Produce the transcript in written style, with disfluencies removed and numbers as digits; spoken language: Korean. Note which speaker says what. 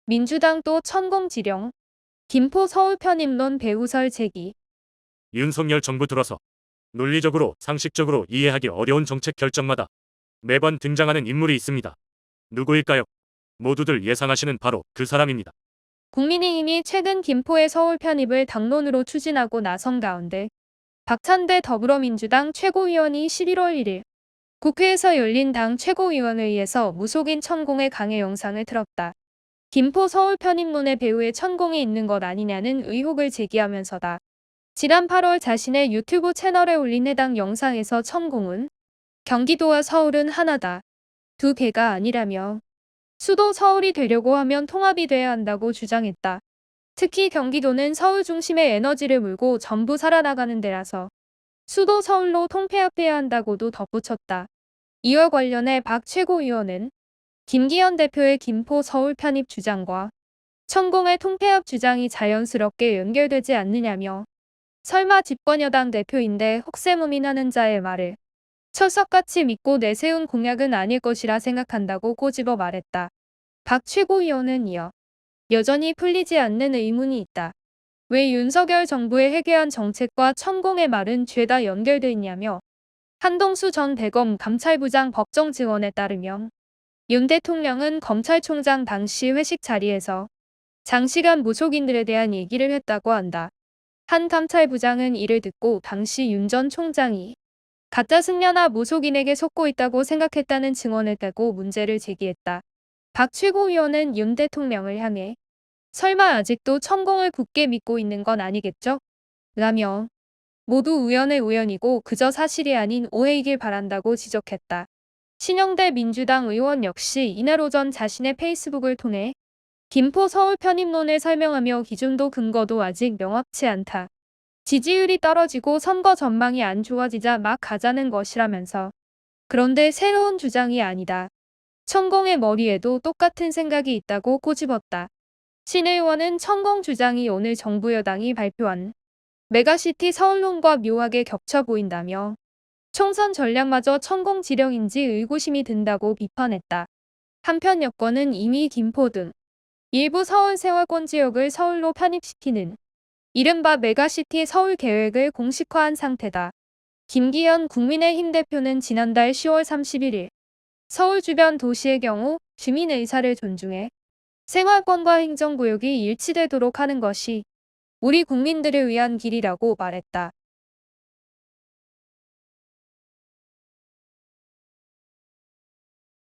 Speaker 1: 민주당 또 천공지령. 김포 서울 편입론 배후설 제기.
Speaker 2: 윤석열 정부 들어서 논리적으로 상식적으로 이해하기 어려운 정책 결정마다 매번 등장하는 인물이 있습니다. 누구일까요? 모두들 예상하시는 바로 그 사람입니다.
Speaker 1: 국민의힘이 최근 김포의 서울 편입을 당론으로 추진하고 나선 가운데 박찬대 더불어민주당 최고위원이 11월 1일 국회에서 열린 당 최고위원회의에서 무속인 천공의 강의 영상을 틀었다. 김포 서울 편입론의 배후에 천공이 있는 것 아니냐는 의혹을 제기하면서다. 지난 8월 자신의 유튜브 채널에 올린 해당 영상에서 천공은 경기도와 서울은 하나다. 두 개가 아니라며 수도 서울이 되려고 하면 통합이 돼야 한다고 주장했다. 특히 경기도는 서울 중심의 에너지를 물고 전부 살아나가는 데라서 수도 서울로 통폐합해야 한다고도 덧붙였다. 이와 관련해 박 최고위원은 김기현 대표의 김포 서울 편입 주장과 천공의 통폐합 주장이 자연스럽게 연결되지 않느냐며 설마 집권여당 대표인데 혹세무민하는 자의 말을 철석같이 믿고 내세운 공약은 아닐 것이라 생각한다고 꼬집어 말했다. 박 최고위원은 이어 여전히 풀리지 않는 의문이 있다. 왜 윤석열 정부의 해괴한 정책과 천공의 말은 죄다 연결돼 있냐며 한동수 전 대검 감찰부장 법정 증언에 따르면 윤 대통령은 검찰총장 당시 회식 자리에서 장시간 무속인들에 대한 얘기를 했다고 한다. 한 감찰부장은 이를 듣고 당시 윤 전 총장이 가짜 승려나 무속인에게 속고 있다고 생각했다는 증언을 대고 문제를 제기했다. 박 최고위원은 윤 대통령을 향해 설마 아직도 천공을 굳게 믿고 있는 건 아니겠죠? 라며 모두 우연의 우연이고 그저 사실이 아닌 오해이길 바란다고 지적했다. 신영대 민주당 의원 역시 이날 오전 자신의 페이스북을 통해 김포 서울 편입론을 설명하며 기준도 근거도 아직 명확치 않다. 지지율이 떨어지고 선거 전망이 안 좋아지자 막 가자는 것이라면서 그런데 새로운 주장이 아니다. 천공의 머리에도 똑같은 생각이 있다고 꼬집었다. 신 의원은 천공 주장이 오늘 정부 여당이 발표한 메가시티 서울론과 묘하게 겹쳐 보인다며 총선 전략마저 천공 지령인지 의구심이 든다고 비판했다. 한편 여권은 이미 김포 등 일부 서울 생활권 지역을 서울로 편입시키는 이른바 메가시티 서울 계획을 공식화한 상태다. 김기현 국민의힘 대표는 지난달 10월 31일 서울 주변 도시의 경우 주민 의사를 존중해 생활권과 행정구역이 일치되도록 하는 것이 우리 국민들을 위한 길이라고 말했다.